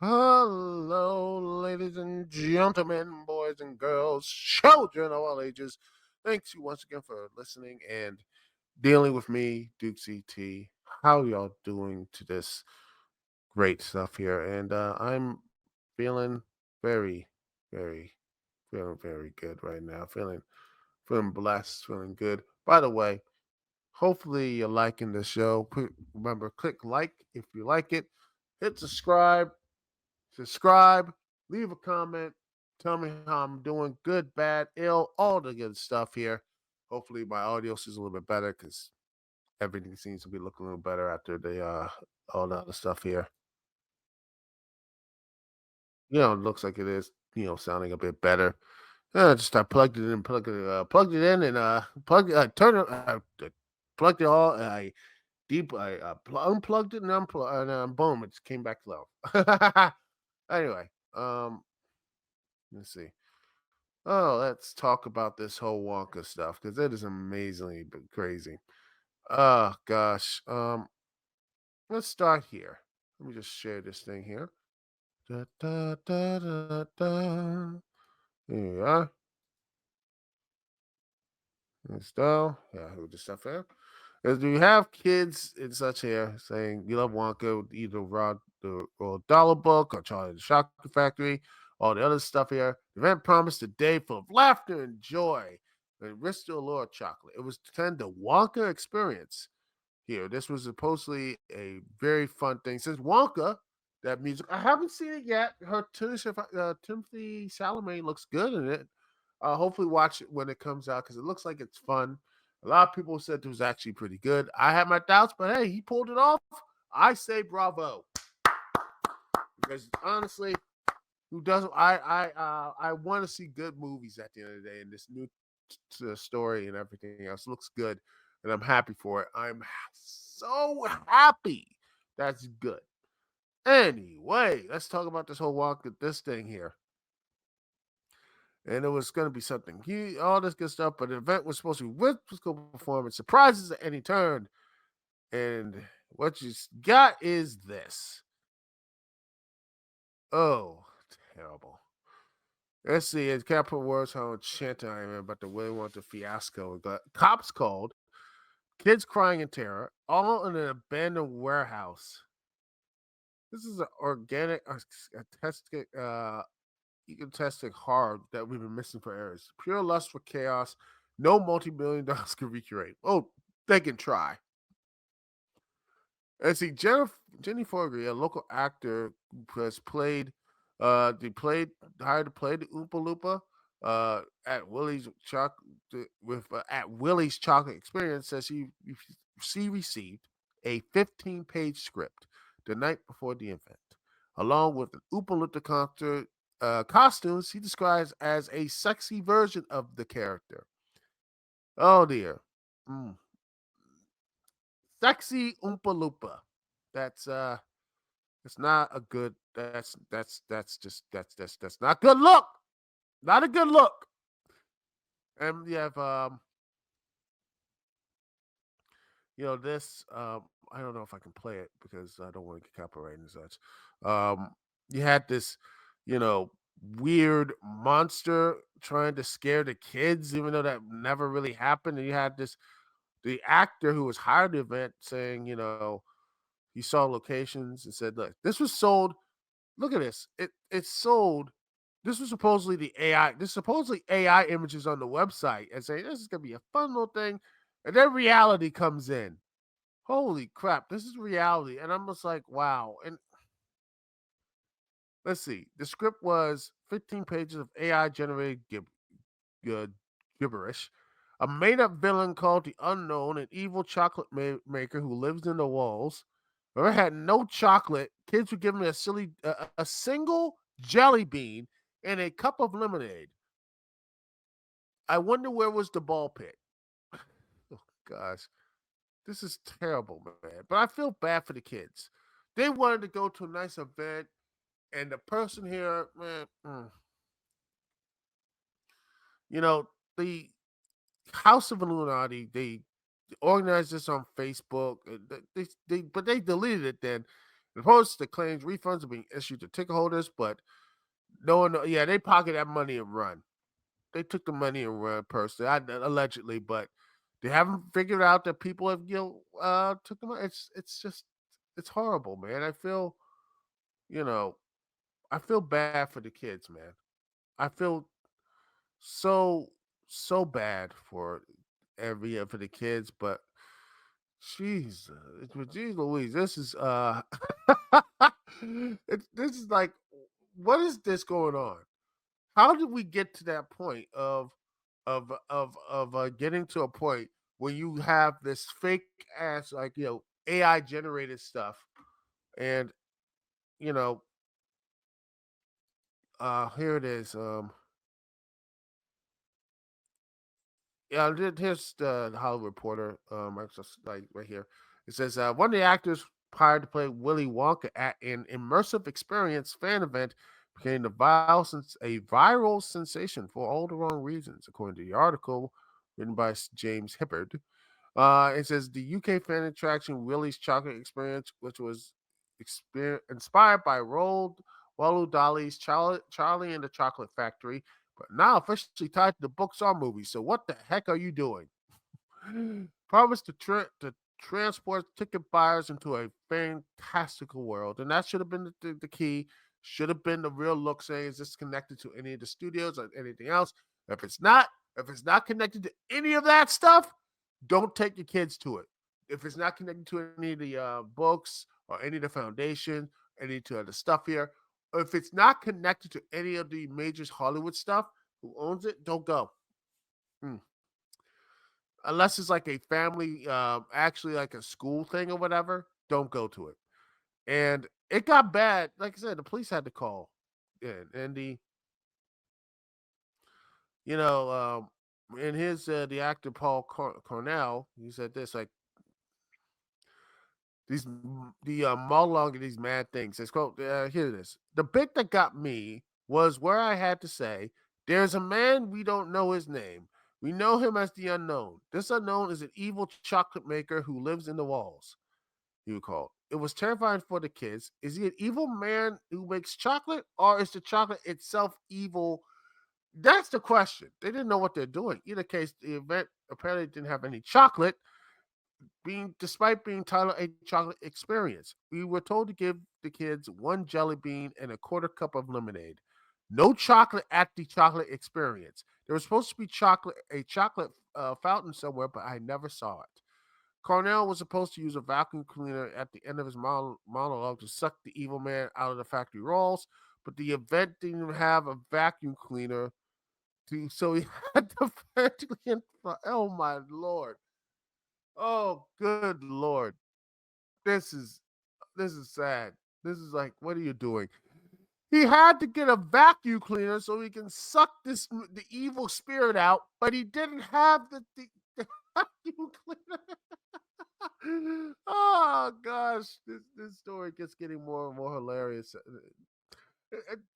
Hello, ladies and gentlemen, boys and girls, children of all ages. Thanks you once again for listening and dealing with me, Dukect T. How y'all doing to this great stuff here? And I'm feeling very, very, feeling very good right now. Feeling blessed, feeling good. By the way, hopefully you're liking the show. Remember, click like if you like it. Hit subscribe, leave a comment, tell me how I'm doing, good, bad, ill, all the good stuff here. Hopefully my audio is a little bit better because everything seems to be looking a little better after the all the other stuff here. It looks like it is, sounding a bit better. Just I plugged it in, and plugged it all. And unplugged it, and boom, it just came back low. Anyway, let's see. Oh, let's talk about this whole Wonka stuff because it is amazingly crazy. Oh gosh. Let's start here. Let me just share this thing here. Da, da, da, da, da. Here we are. Let's go. Yeah, who the stuff here? As we have kids and such here saying you love Wonka, either Rod the Roald Dollar Book or Charlie and the Chocolate Factory, all the other stuff here. The event promised a day full of laughter and joy and risk the allure of chocolate. It was to attend the Wonka experience here. This was supposedly a very fun thing. Since Wonka, that music, I haven't seen it yet. Timothy Chalamet looks good in it. Hopefully, watch it when it comes out because it looks like it's fun. A lot of people said it was actually pretty good. I had my doubts, but hey, he pulled it off. I say bravo because honestly, who doesn't? I want to see good movies at the end of the day, and this new story and everything else looks good, and I'm happy for it. I'm so happy. That's good. Anyway, let's talk about this whole walk of this thing here. And it was going to be something huge, all this good stuff. But the event was supposed to be with physical performance, surprises at any turn. And what you got is this. Oh, terrible. Let's see. It can't put words how enchanted I am about the Willy Wonka fiasco. Got cops called, kids crying in terror, all in an abandoned warehouse. This is an organic, artistic, egotistic horror that we've been missing for years. Pure lust for chaos. No multi-million dollars can recreate. Oh, they can try. And see, Jenny Forgey, a local actor who has played, they played hired to play the Oompa Loompa at Willie's at Willie's Chocolate Experience. Says she received a 15-page script the night before the event, along with an Oompa Loompa concert costumes he describes as a sexy version of the character. Oh dear. Mm. Sexy Oompa Loompa. That's it's not a good that's not good look. Not a good look. And you have this I don't know if I can play it because I don't want to get copyrighted and such. You had this, you know, weird monster trying to scare the kids, even though that never really happened. And you had the actor who was hired the event saying, he saw locations and said, "Look, this was sold. Look at this. It's sold. This was supposedly the AI. This supposedly AI images on the website and saying this is gonna be a fun little thing." And then reality comes in. Holy crap, this is reality. And I'm just like, wow. And let's see. The script was 15 pages of AI generated uh, gibberish. A made up villain called the Unknown, an evil chocolate maker who lives in the walls. Whoever had no chocolate, kids were given a single jelly bean and a cup of lemonade. I wonder where was the ball pit. Oh gosh, this is terrible, man. But I feel bad for the kids. They wanted to go to a nice event, and the person here, man, you know, the House of Illuminati, they organized this on Facebook. But they deleted it then, The post that claims refunds are being issued to ticket holders, but no one, yeah, they pocket that money and run. They took the money and run personally, allegedly, but they haven't figured out that people have took the money. It's just it's horrible, man. You know I feel bad for the kids, man. I feel so so bad for for the kids, but jeez, jeez Louise, this is this is like, what is this going on? How did we get to that point of getting to a point where you have this fake ass, like, AI generated stuff, and you know here it is. Yeah, here's the Hollywood Reporter. It's just like right here. It says one of the actors hired to play Willy Wonka at an immersive experience fan event became a viral sensation for all the wrong reasons, according to the article written by James Hibbard. It says the UK fan attraction Willy's Chocolate Experience, which was inspired by Roald Walu Dahl's Charlie and the Chocolate Factory, but now officially tied to the books or movies. So what the heck are you doing? Promised to transport ticket buyers into a fantastical world, and that should have been the key. Should have been the real look. Saying, is this connected to any of the studios or anything else? If it's not, if it's not connected to any of that stuff, don't take your kids to it. If it's not connected to any of the books or any of the foundation, any of the stuff here, or if it's not connected to any of the major Hollywood stuff, who owns it, don't go. Hmm. Unless it's like a family, actually like a school thing or whatever, don't go to it. And it got bad. Like I said, the police had to call. And you know, in his the actor Paul Cornell, he said this like the monologue of these mad things. It's quote here it is. The bit that got me was where I had to say, "There's a man we don't know his name. We know him as the unknown. This unknown is an evil chocolate maker who lives in the walls." He would call. It was terrifying for the kids. Is he an evil man who makes chocolate, or is the chocolate itself evil? That's the question. They didn't know what they're doing. Either case, the event apparently didn't have any chocolate, being despite being titled a chocolate experience. We were told to give the kids one jelly bean and a quarter cup of lemonade. No chocolate at the chocolate experience. There was supposed to be a chocolate fountain somewhere, but I never saw it. Cornell was supposed to use a vacuum cleaner at the end of his monologue to suck the evil man out of the factory walls, but the event didn't even have a vacuum cleaner so he had to frantically. Oh my lord! Oh good lord! This is this is sad. This is like, what are you doing? He had to get a vacuum cleaner so he can suck the evil spirit out, but he didn't have the vacuum cleaner. Oh gosh, this story gets getting more and more hilarious.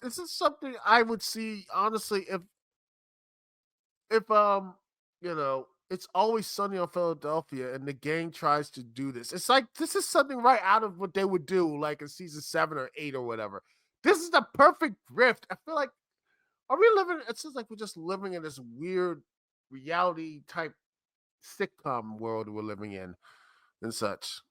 This is something I would see honestly if it's always sunny on Philadelphia and the gang tries to do this. It's like this is something right out of what they would do, like in season 7 or 8 or whatever. This is the perfect grift. I feel like are we living? It seems like we're just living in this weird reality type sitcom world we're living in and such.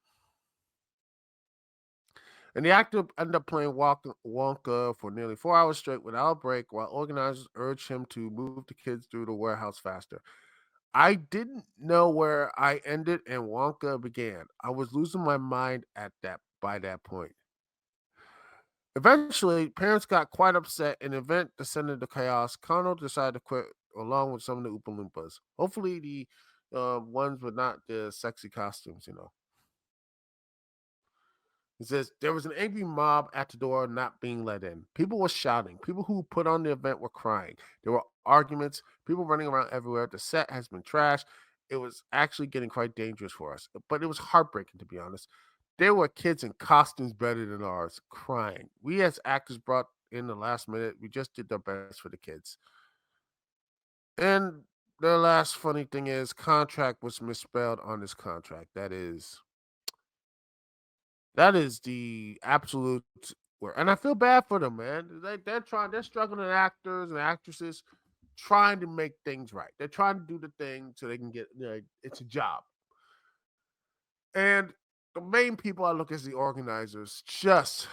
And the actor ended up playing Wonka for nearly 4 hours straight without a break, while organizers urged him to move the kids through the warehouse faster. I didn't know where I ended and Wonka began. I was losing my mind at that by that point. Eventually, parents got quite upset and the event descended into chaos. Connell decided to quit along with some of the Oompa Loompas. Hopefully, the ones with not the sexy costumes. He says there was an angry mob at the door not being let in. People were shouting. People who put on the event were crying. There were arguments, people running around everywhere. The set has been trashed. It was actually getting quite dangerous for us, but it was heartbreaking to be honest. There were kids in costumes better than ours crying. We as actors brought in the last minute. We just did our best for the kids. And the last funny thing is contract was misspelled on this contract. That is That is the absolute word. And I feel bad for them, man. They're struggling actors and actresses trying to make things right. They're trying to do the thing so they can get, it's a job. And the main people I look as the organizers, just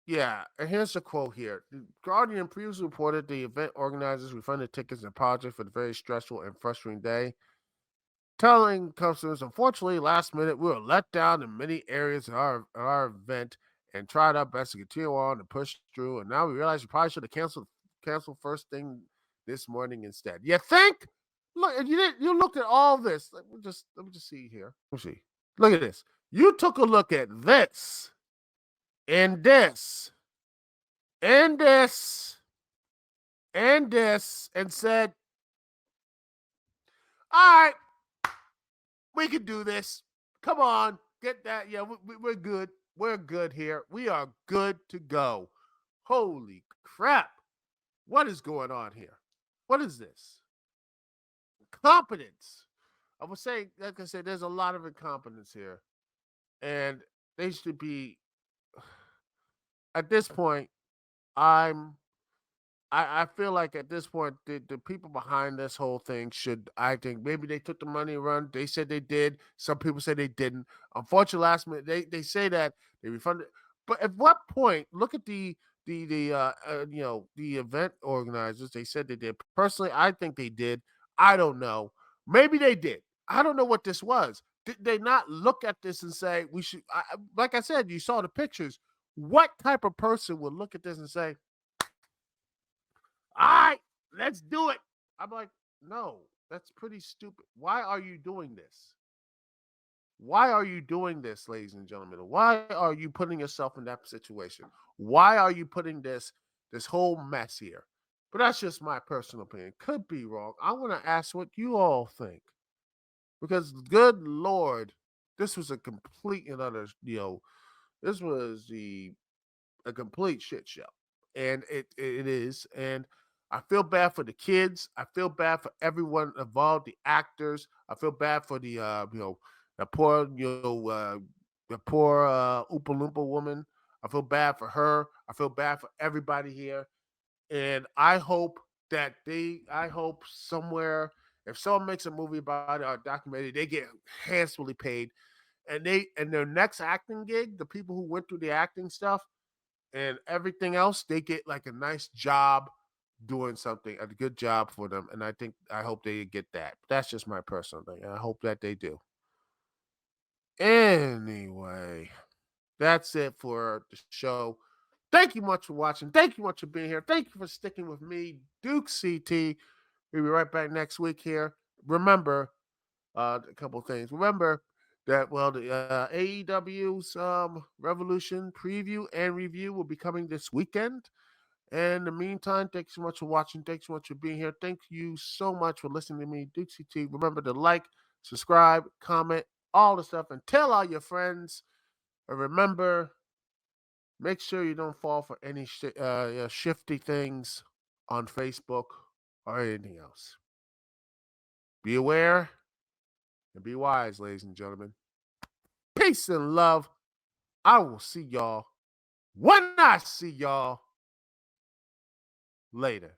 yeah. And here's the quote here: "The Guardian previously reported the event organizers refunded tickets and apologized for the very stressful and frustrating day, telling customers, unfortunately, last minute, we were let down in many areas of our event and tried our best to continue on and push through. And now we realize we probably should have canceled first thing this morning instead." You think? Look, you didn't. You looked at all this. Let me just see here. Let me see. Look at this. You took a look at this and this and this and this and said, "All right, we can do this. Come on, get that. Yeah, we're good. We're good here. We are good to go." Holy crap. What is going on here? What is this? Competence. I would say, like I said, there's a lot of incompetence here. And they should be, at this point, I'm I feel like at this point the people behind this whole thing should, I think, maybe they took the money and run. They said they did. Some people say they didn't. Unfortunately, last minute they say that they refunded. But at what point? Look at the event organizers. They said they did. Personally, I think they did. I don't know. Maybe they did. I don't know what this was. Did they not look at this and say we should? Like I said, you saw the pictures. What type of person would look at this and say, all right, let's do it? I'm like, no, that's pretty stupid. Why are you doing this? Why are you doing this, ladies and gentlemen? Why are you putting yourself in that situation? Why are you putting this whole mess here? But that's just my personal opinion. Could be wrong. I want to ask what you all think. Because good Lord, this was a complete and utter, this was the a complete shit show, and it is. And I feel bad for the kids. I feel bad for everyone involved, the actors. I feel bad for the poor the poor Oompa Loompa woman. I feel bad for her. I feel bad for everybody here, and I hope somewhere, if someone makes a movie about it or a documentary, they get handsomely paid, and their next acting gig, the people who went through the acting stuff and everything else, they get like a nice job doing something, a good job for them. And I hope they get that. That's just my personal thing. And I hope that they do. Anyway, that's it for the show. Thank you much for watching. Thank you much for being here. Thank you for sticking with me, Duke CT. We'll be right back next week here. Remember, a couple of things. Remember that, well, the AEW's Revolution preview and review will be coming this weekend. And in the meantime, thanks so much for watching. Thanks so much for being here. Thank you so much for listening to me, Duke CT. Remember to like, subscribe, comment, all the stuff, and tell all your friends. And remember, make sure you don't fall for any shifty things on Facebook or anything else. Be aware and be wise, ladies and gentlemen. Peace and love. I will see y'all when I see y'all later.